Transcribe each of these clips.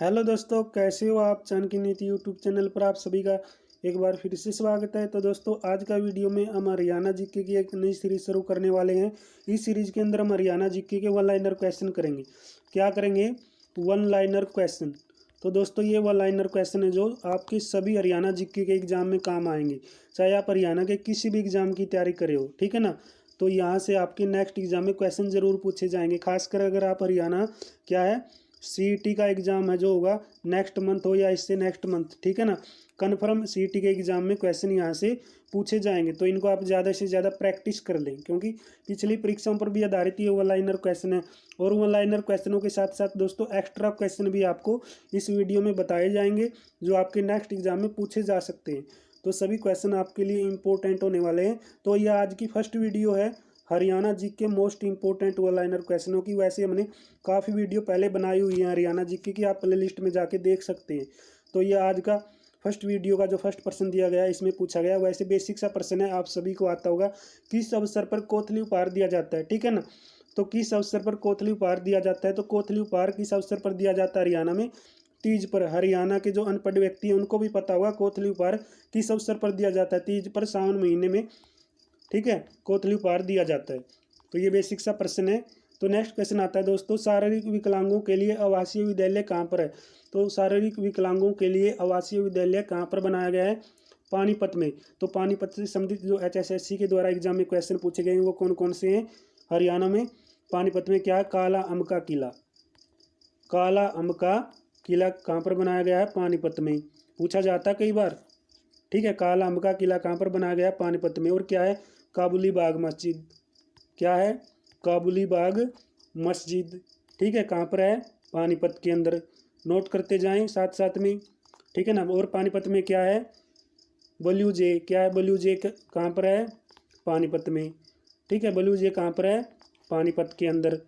Hello दोस्तों, कैसे हो आप। चाणक्य की नीति यूट्यूब चैनल पर आप सभी का एक बार फिर से स्वागत है। तो दोस्तों, आज का वीडियो में हम हरियाणा जीके की एक नई सीरीज शुरू करने वाले हैं। इस सीरीज के अंदर हम हरियाणा जीके के वन लाइनर क्वेश्चन करेंगे। क्या करेंगे? One liner question. तो दोस्तों, ये वन लाइनर क्वेश्चन है जो आपके सभी हरियाणा जीके के एग्जाम में काम आएंगे, चाहे आप हरियाणा के किसी भी एग्जाम की तैयारी करे हो, ठीक है ना। तो यहाँ से आपके नेक्स्ट एग्जाम में क्वेश्चन जरूर पूछे जाएंगे, खासकर अगर आप हरियाणा क्या है सीईटी का एग्जाम है जो होगा नेक्स्ट मंथ हो या इससे नेक्स्ट मंथ, ठीक है ना। कन्फर्म सीईटी के एग्जाम में क्वेश्चन यहाँ से पूछे जाएंगे, तो इनको आप ज़्यादा से ज़्यादा प्रैक्टिस कर लें, क्योंकि पिछली परीक्षाओं पर भी आधारित ये वन लाइनर क्वेश्चन है। और वन लाइनर क्वेश्चनों के साथ साथ दोस्तों एक्स्ट्रा क्वेश्चन भी आपको इस वीडियो में बताए जाएंगे जो आपके नेक्स्ट एग्जाम में पूछे जा सकते हैं। तो सभी क्वेश्चन आपके लिए इंपॉर्टेंट होने वाले हैं। तो यह आज की फर्स्ट वीडियो है Haryana GK most important one liner क्वेश्चनों की। वैसे हमने काफ़ी वीडियो पहले बनाई हुई है हरियाणा जीके की, आप प्ले लिस्ट में जाके देख सकते हैं। तो ये आज का फर्स्ट वीडियो का जो फर्स्ट प्रश्न दिया गया है इसमें पूछा गया, वैसे बेसिक सा प्रश्न है, आप सभी को आता होगा। किस अवसर पर कोथली उपहार दिया जाता है, ठीक है ना। तो किस अवसर पर कोथली उपहार दिया जाता है? तो कोथली उपहार किस अवसर पर दिया जाता है हरियाणा में? तीज पर। हरियाणा के जो अनपढ़ व्यक्ति हैं उनको भी पता होगा कोथली उपहार किस अवसर पर दिया जाता है। तीज पर, सावन महीने में, ठीक है, कोथली उपहार दिया जाता है। तो ये बेसिक सा प्रश्न है। तो नेक्स्ट क्वेश्चन आता है दोस्तों, शारीरिक विकलांगों के लिए आवासीय विद्यालय कहाँ पर है? तो शारीरिक विकलांगों के लिए आवासीय विद्यालय कहाँ पर बनाया गया है? पानीपत में। तो पानीपत से संबंधित जो HSSC के द्वारा एग्जाम में क्वेश्चन पूछे गए हैं वो कौन कौन से हैं? हरियाणा में पानीपत में क्या है? काला अम्ब का किला। काला अम्ब का किला कहाँ पर बनाया गया है? पानीपत में। पूछा जाता है कई बार, ठीक है। काला अम्ब का किला कहाँ पर बनाया गया है? पानीपत में। और क्या है? काबुली बाग मस्जिद। क्या है? काबुली बाग मस्जिद, ठीक है। कहाँ पर है? पानीपत के अंदर। नोट करते जाएं साथ साथ में, ठीक है ना। और पानीपत में क्या है? बलूजे। क्या है? बलूजे कहाँ पर है? पानीपत में, ठीक है। बलूजे कहाँ पर है? पानीपत के अंदर,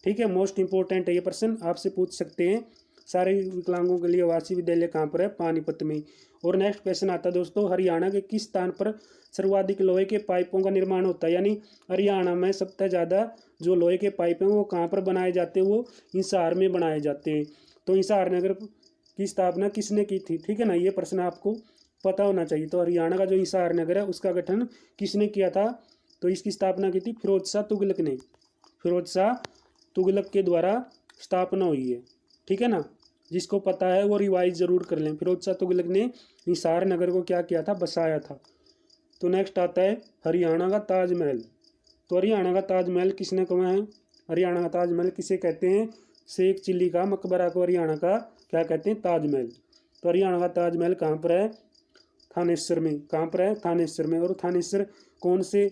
ठीक है। मोस्ट इंपोर्टेंट है ये प्रश्न, आपसे पूछ सकते हैं। शारीरिक विकलांगों के लिए आवासीय विद्यालय कहाँ पर है? पानीपत में। और नेक्स्ट क्वेश्चन आता है दोस्तों, हरियाणा के किस स्थान पर सर्वाधिक लोहे के पाइपों का निर्माण होता है? यानी हरियाणा में सबसे ज़्यादा जो लोहे के पाइप हैं वो कहाँ पर बनाए जाते हैं? वो हिसार में बनाए जाते हैं। तो हिसार नगर की स्थापना किसने की थी, ठीक है ना। ये प्रश्न आपको पता होना चाहिए। तो हरियाणा का जो हिसार नगर है उसका गठन किसने किया था? तो इसकी स्थापना की थी फिरोज शाह तुगलक ने। फिरोज शाह तुगलक के द्वारा स्थापना हुई है, ठीक है ना। जिसको पता है वो रिवाइज जरूर कर लें। फिरोज शाह तुगलक ने हिसार नगर को क्या किया था? बसाया था। तो नेक्स्ट आता है हरियाणा का ताजमहल। तो हरियाणा का ताजमहल किसने कहा है? हरियाणा का ताजमहल किसे कहते हैं? शेख चिल्ली का मकबरा को हरियाणा का क्या कहते हैं? ताजमहल। तो हरियाणा का ताजमहल कहाँ पर है? थानेसर में। कहाँ पर है? थानेसर में। और थानेसर कौन से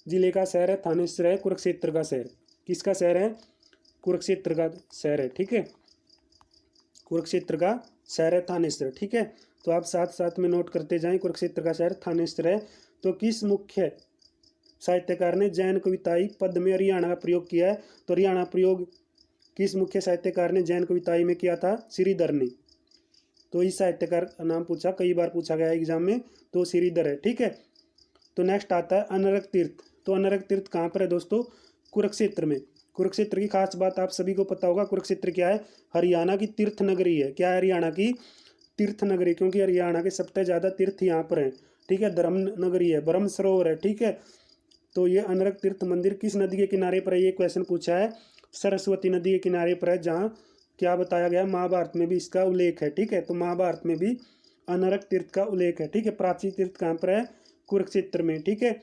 जिले का शहर है? थानेसर है कुरुक्षेत्र का शहर। किसका शहर है? कुरुक्षेत्र का शहर है, ठीक है। कुरुक्षेत्र का शहर है थानेसर, ठीक है। तो आप साथ साथ में नोट करते जाएं, कुरुक्षेत्र का शहर थानेसर है। तो किस मुख्य साहित्यकार ने जैन कविताई पद में हरियाणा का प्रयोग किया है? तो हरियाणा प्रयोग किस मुख्य साहित्यकार ने जैन कविताई में किया था? श्रीधर ने। तो इस साहित्यकार का नाम पूछा, कई बार पूछा गया एग्जाम में, तो श्रीधर है, ठीक है। तो नेक्स्ट आता है अनरक तीर्थ। तो अनरक तीर्थ कहाँ पर है दोस्तों? कुरुक्षेत्र में। कुरुक्षेत्र की खास बात आप सभी को पता होगा, कुरुक्षेत्र क्या है? हरियाणा की तीर्थ नगरी है। क्या है? हरियाणा की तीर्थ नगरी, क्योंकि हरियाणा के सबसे ज़्यादा तीर्थ यहाँ पर हैं, ठीक है। धर्म नगरी है, ब्रह्म सरोवर है, ठीक है। तो ये अनरक तीर्थ मंदिर किस नदी के किनारे पर है? ये क्वेश्चन पूछा है। सरस्वती नदी के किनारे पर है, जहाँ क्या बताया गया? महाभारत में भी इसका उल्लेख है, ठीक है। तो महाभारत में भी अनरक तीर्थ का उल्लेख है, ठीक है। प्राचीन तीर्थ कहाँ पर है? कुरुक्षेत्र में, ठीक है।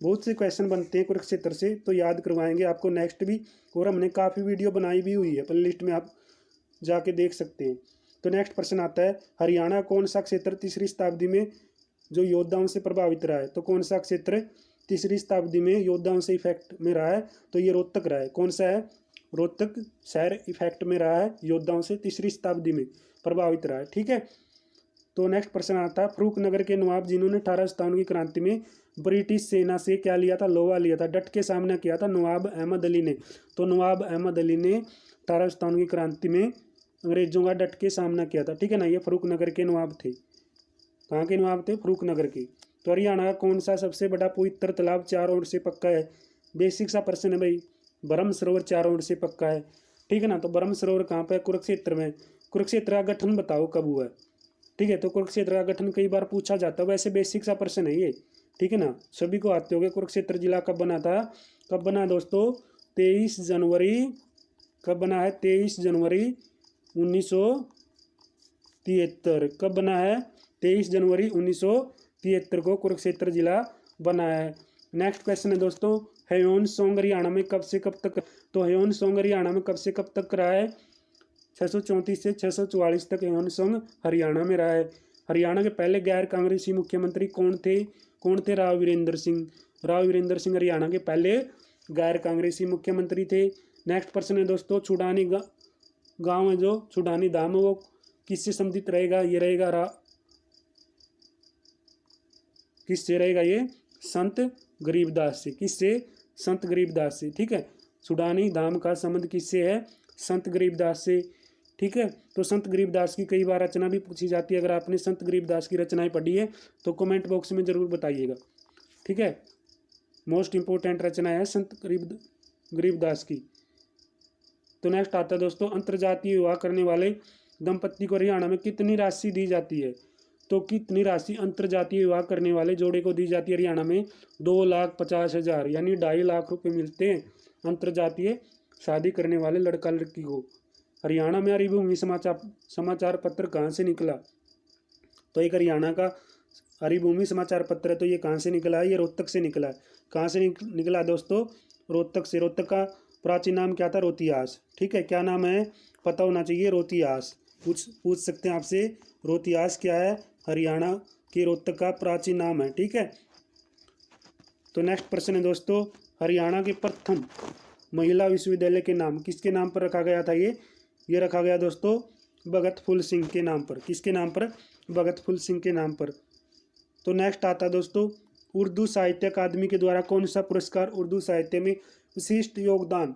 बहुत से क्वेश्चन बनते हैं कुरुक्षेत्र से, तो याद करवाएंगे आपको नेक्स्ट भी। और हमने काफ़ी वीडियो बनाई भी हुई है, प्ले लिस्ट में आप जाके देख सकते हैं। तो नेक्स्ट प्रश्न आता है, हरियाणा कौन सा क्षेत्र तीसरी शताब्दी में जो योद्धाओं से प्रभावित रहा है? तो कौन सा क्षेत्र तीसरी शताब्दी में योद्धाओं से इफेक्ट में रहा है? तो ये रोहतक रहा है। कौन सा है? रोहतक शहर इफेक्ट में रहा है, योद्धाओं से तीसरी शताब्दी में प्रभावित रहा है, ठीक है। तो नेक्स्ट प्रश्न आता है, फरूक नगर के नवाब जिन्होंने 1857 की क्रांति में ब्रिटिश सेना से क्या लिया था? लोहा लिया था, डट के सामना किया था नवाब अहमद अली ने। तो नवाब अहमद अली ने 1857 की क्रांति में अंग्रेजों का डट के सामना किया था, ठीक है ना। ये फरूक नगर के नवाब थे। कहाँ के नवाब थे? फरूक नगर के। तो हरियाणा का कौन सा सबसे बड़ा पवित्र तालाब चारों ओर से पक्का है? बेसिक सा प्रश्न है भाई। ब्रह्म सरोवर चारों ओर से पक्का है, ठीक है ना। तो ब्रह्म सरोवर कहाँ पे? कुरुक्षेत्र में। कुरुक्षेत्र का गठन बताओ कब हुआ? ठीक है, तो कुरुक्षेत्र का गठन कई बार पूछा जाता है, वैसे बेसिक सा प्रश्न है ये, ठीक है ना, सभी को आते होंगे। कुरुक्षेत्र जिला कब बना था? कब बना दोस्तों? 23 जनवरी। कब बना है? 23 जनवरी 1973। कब बना है? 23 जनवरी 1973 को कुरुक्षेत्र जिला बना है। नेक्स्ट क्वेश्चन है दोस्तों, ह्योन सोंग हरियाणा में कब से कब तक? तो ह्योन सोंग हरियाणा में कब से कब तक रहा है? 634 से 644 तक ह्योन सोंग हरियाणा में रहा है। हरियाणा के पहले गैर कांग्रेसी मुख्यमंत्री कौन थे? कौन थे? राव वीरेंद्र सिंह। राव वीरेंद्र सिंह हरियाणा के पहले गैर कांग्रेसी मुख्यमंत्री थे। नेक्स्ट प्रश्न है दोस्तों, छुडानी गांव है जो छुडानी धाम है वो किससे संबंधित रहेगा? ये रहेगा किससे रहेगा? ये संत गरीबदास से। किससे? संत गरीबदास से, ठीक है। छुडानी धाम का संबंध किससे है? संत गरीबदास से, ठीक है। तो संत गरीबदास की कई बार रचना भी पूछी जाती है। अगर आपने संत गरीबदास की रचनाएं पढ़ी है तो कमेंट बॉक्स में जरूर बताइएगा, ठीक है। मोस्ट इंपोर्टेंट रचना है संत गरीबदास की। तो नेक्स्ट आता है दोस्तों, अंतरजातीय विवाह करने वाले दंपत्ति को हरियाणा में कितनी राशि दी जाती है? तो कितनी राशि अंतरजातीय विवाह करने वाले जोड़े को दी जाती है हरियाणा में? 2,50,000 यानी 2.5 लाख रुपए मिलते हैं अंतरजातीय शादी करने वाले लड़का लड़की को। हरियाणा में हरिभूमि समाचार पत्र कहाँ से निकला? तो एक हरियाणा का हरिभूमि समाचार पत्र है, तो ये कहाँ से निकला है? ये रोहतक से निकला है। कहाँ से निकला दोस्तों? रोहतक से। रोहतक का प्राचीन नाम क्या था? रोहतियास, ठीक है। क्या नाम है? पता होना चाहिए, रोहतियास। पूछ सकते हैं आपसे, रोहतियास क्या है? हरियाणा के रोहतक का प्राचीन नाम है, ठीक है। तो नेक्स्ट प्रश्न है दोस्तों, हरियाणा के प्रथम महिला विश्वविद्यालय के नाम किसके नाम पर रखा गया था? ये रखा गया दोस्तों भगत फूल सिंह के नाम पर। किसके नाम पर? भगत फूल सिंह के नाम पर। तो नेक्स्ट आता दोस्तों, उर्दू साहित्य अकादमी के द्वारा कौन सा पुरस्कार उर्दू साहित्य में विशिष्ट योगदान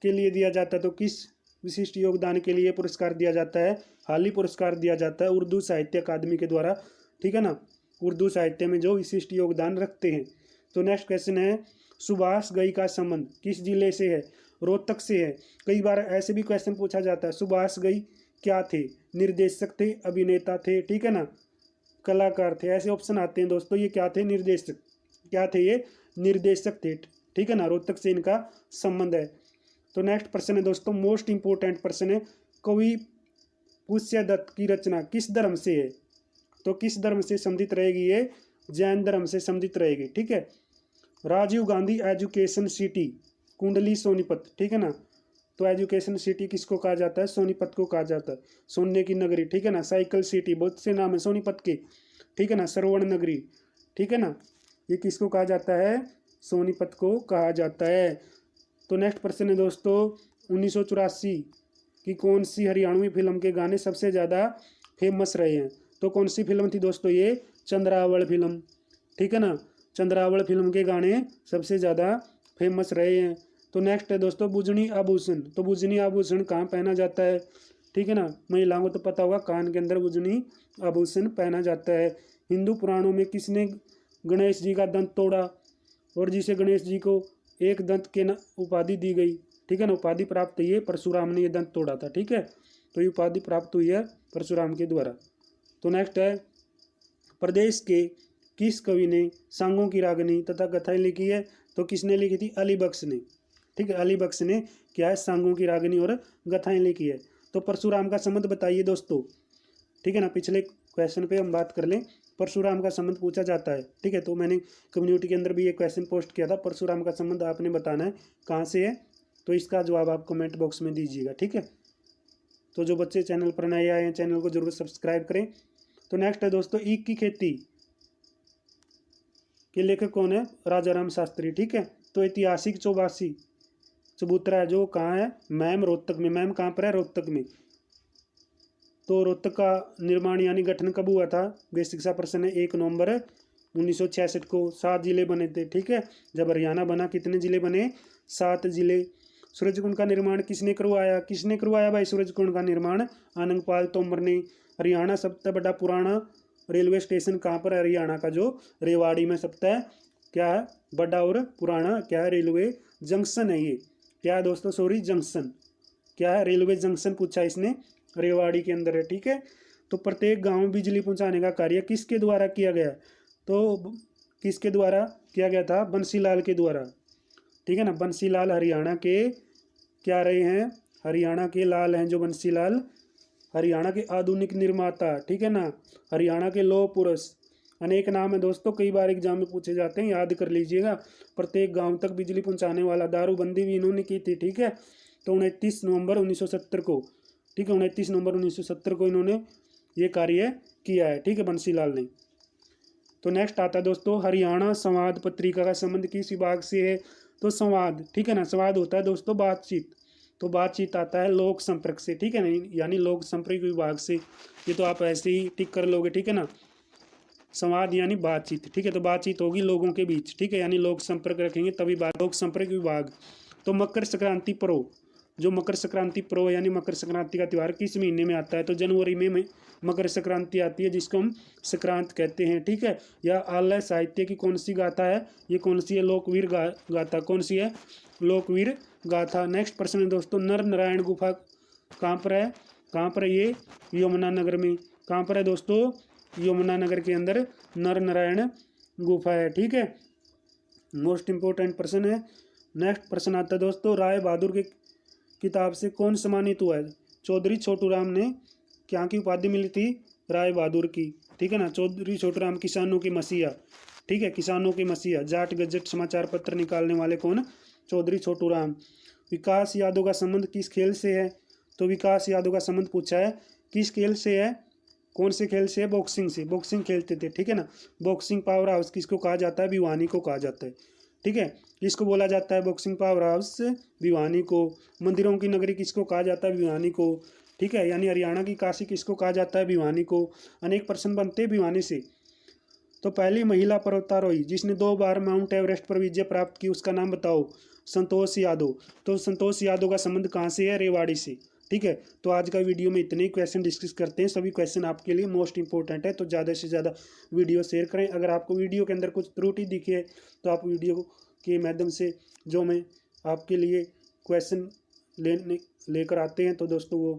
के लिए दिया जाता है? तो किस विशिष्ट योगदान के लिए पुरस्कार दिया जाता है? हाल ही पुरस्कार दिया जाता है उर्दू साहित्य अकादमी के द्वारा, ठीक है ना। उर्दू साहित्य में जो विशिष्ट योगदान रखते हैं। तो नेक्स्ट क्वेश्चन है, सुभाष घई का संबंध किस जिले से है? रोहतक से है। कई बार ऐसे भी क्वेश्चन पूछा जाता है, सुभाष घई क्या थे? निर्देशक थे, अभिनेता थे, ठीक है ना, कलाकार थे, ऐसे ऑप्शन आते हैं दोस्तों। ये क्या थे? निर्देशक। क्या थे ये? निर्देशक थे, ठीक है ना। रोहतक से इनका संबंध है। तो नेक्स्ट प्रश्न है दोस्तों, मोस्ट इंपोर्टेंट प्रश्न है, कवि पुष्यदत्त की रचना किस धर्म से है? तो किस धर्म से संबंधित रहेगी? ये जैन धर्म से संबंधित रहेगी, ठीक है। राजीव गांधी एजुकेशन सिटी कुंडली सोनीपत, ठीक है ना। तो एजुकेशन सिटी किसको कहा जाता है? सोनीपत को कहा जाता है, सोने की नगरी, ठीक है ना। साइकिल सिटी, बहुत से नाम है सोनीपत के, ठीक है ना। सरवण नगरी, ठीक है ना। ये किसको कहा जाता है? सोनीपत को कहा जाता है। तो नेक्स्ट प्रश्न है दोस्तों, 1984 की कौन सी हरियाणवी फिल्म के गाने सबसे ज़्यादा फेमस रहे हैं? तो कौन सी फिल्म थी दोस्तों? ये चंद्रावल फिल्म, ठीक है ना। चंद्रावल फिल्म के गाने सबसे ज़्यादा फेमस रहे हैं। तो नेक्स्ट है दोस्तों, बुजनी आभूषण। तो बुजनी आभूषण कहाँ पहना जाता है? ठीक है ना, महिलाओं को तो पता होगा, कान के अंदर बुजनी आभूषण पहना जाता है। हिंदू पुराणों में किसने गणेश जी का दंत तोड़ा और जिसे गणेश जी को एक दंत के उपाधि दी गई, ठीक है ना, उपाधि प्राप्त हुई है? परशुराम ने ये दंत तोड़ा था, ठीक है। तो ये उपाधि प्राप्त हुई है परशुराम के द्वारा। तो नेक्स्ट है, प्रदेश के किस कवि ने सांगों की रागनी तथा कथाएं लिखी है? तो किसने लिखी थी? अली बख्श ने, ठीक है। अली बख्श ने क्या है? सांगों की रागनी और कथाएं लिखी है। तो परशुराम का संबंध बताइए दोस्तों, ठीक है ना। पिछले क्वेश्चन पे हम बात कर लें, परशुराम का संबंध पूछा जाता है, ठीक है। तो मैंने कम्युनिटी के अंदर भी एक क्वेश्चन पोस्ट किया था, परशुराम का संबंध आपने बताना है कहाँ से है। तो इसका जवाब आप कमेंट बॉक्स में दीजिएगा, ठीक है। तो जो बच्चे चैनल पर नए आए हैं, चैनल को जरूर सब्सक्राइब करें। तो नेक्स्ट है दोस्तों, ईख की खेती के लेखक कौन है? राजा राम शास्त्री, ठीक है। तो ऐतिहासिक चबूतरा है जो कहाँ है? मैम, रोहतक में। मैम कहाँ पर है? रोहतक में। तो रोहतक का निर्माण यानी गठन कब हुआ था? बेसिक सा प्रश्न है। 1 नवंबर 1966 को 7 जिले बने थे, ठीक है। जब हरियाणा बना कितने जिले बने? 7 जिले। सूरजकुंड का निर्माण किसने करवाया? किसने करवाया भाई सूरजकुंड का निर्माण? आनंदपाल तोमर ने। हरियाणा सबसे बड़ा पुराना रेलवे स्टेशन कहाँ पर है? हरियाणा का जो रेवाड़ी में सबसे क्या है? बड़ा और पुराना क्या है? रेलवे जंक्शन है ये। क्या है दोस्तों? Sorry, junction. क्या है, रेलवे जंक्शन पूछा इसने, रेवाड़ी के अंदर है। ठीक है, तो प्रत्येक गांव में बिजली पहुंचाने का कार्य किसके द्वारा किया गया, तो किसके द्वारा किया गया था, बंसीलाल के द्वारा। ठीक है ना, बंसीलाल हरियाणा के क्या रहे हैं, हरियाणा के लाल हैं जो बंसीलाल, हरियाणा के आधुनिक निर्माता। ठीक है ना, हरियाणा के लौह पुरुष, अनेक नाम है दोस्तों, कई बार एग्जाम में पूछे जाते हैं, याद कर लीजिएगा। प्रत्येक गांव तक बिजली पहुंचाने वाला, दारूबंदी भी इन्होंने की थी। ठीक है, तो 29 नवंबर 1970 को, ठीक है 29 नवंबर 1970 को इन्होंने ये कार्य किया है। ठीक है, बंसीलाल ने। तो नेक्स्ट आता है दोस्तों, हरियाणा संवाद पत्रिका का संबंध किस विभाग से है, तो संवाद। ठीक है ना, संवाद होता है दोस्तों बातचीत, तो बातचीत आता है लोक संपर्क से। ठीक है ना, यानी लोक संपर्क विभाग से। ये तो आप ऐसे ही टिक कर लोगे। ठीक है ना, संवाद यानी बातचीत। ठीक है, तो बातचीत होगी लोगों के बीच। ठीक है, यानी लोक संपर्क रखेंगे तभी बात, लोक संपर्क विभाग। तो मकर संक्रांति पर्व, जो मकर संक्रांति पर्व यानी मकर संक्रांति का त्यौहार किस महीने में आता है, तो जनवरी में मकर संक्रांति आती है, जिसको हम संक्रांत कहते हैं। ठीक है, यह आलय साहित्य की कौन सी गाथा है, ये कौन सी है, लोकवीर गाथा। कौन सी है, लोकवीर गाथा। नेक्स्ट प्रश्न है दोस्तों, नर नारायण गुफा कहाँ पर है, कहाँ पर है ये, यमुनानगर में। कहाँ पर है दोस्तों, यमुनानगर के अंदर नर नारायण गुफा है। ठीक है, मोस्ट इंपोर्टेंट प्रश्न है। नेक्स्ट प्रश्न आता है दोस्तों, राय बहादुर की किताब से कौन सम्मानित हुआ है, चौधरी छोटूराम ने क्या की उपाधि मिली थी, राय बहादुर की। ठीक है ना, चौधरी छोटूराम किसानों के मसीहा। ठीक है, किसानों के मसीहा। जाट गजट समाचार पत्र निकालने वाले कौन, चौधरी छोटूराम। विकास यादव का संबंध किस खेल से है, तो विकास यादव का संबंध पूछा है किस खेल से है, कौन से खेल से है, बॉक्सिंग से, बॉक्सिंग खेलते थे। ठीक है ना, बॉक्सिंग पावर हाउस किसको कहा जाता है, भिवानी को कहा जाता है। ठीक है, किसको बोला जाता है बॉक्सिंग पावर हाउस, भिवानी को। मंदिरों की नगरी किसको कहा जाता है, भिवानी को। ठीक है, यानी हरियाणा की काशी किसको कहा जाता है, भिवानी को। अनेक प्रश्न बनते हैं भिवानी से। तो पहली महिला पर्वतारोही जिसने 2 बार माउंट एवरेस्ट पर विजय प्राप्त की, उसका नाम बताओ, संतोष यादव। तो संतोष यादव का संबंध कहाँ से है, रेवाड़ी से। ठीक है, तो आज का वीडियो में इतने ही क्वेश्चन डिस्कस करते हैं, सभी क्वेश्चन आपके लिए मोस्ट इंपॉर्टेंट है, तो ज़्यादा से ज़्यादा वीडियो शेयर करें। अगर आपको वीडियो के अंदर कुछ त्रुटि दिखे तो आप वीडियो के माध्यम से जो मैं आपके लिए क्वेश्चन लेकर आते हैं तो दोस्तों वो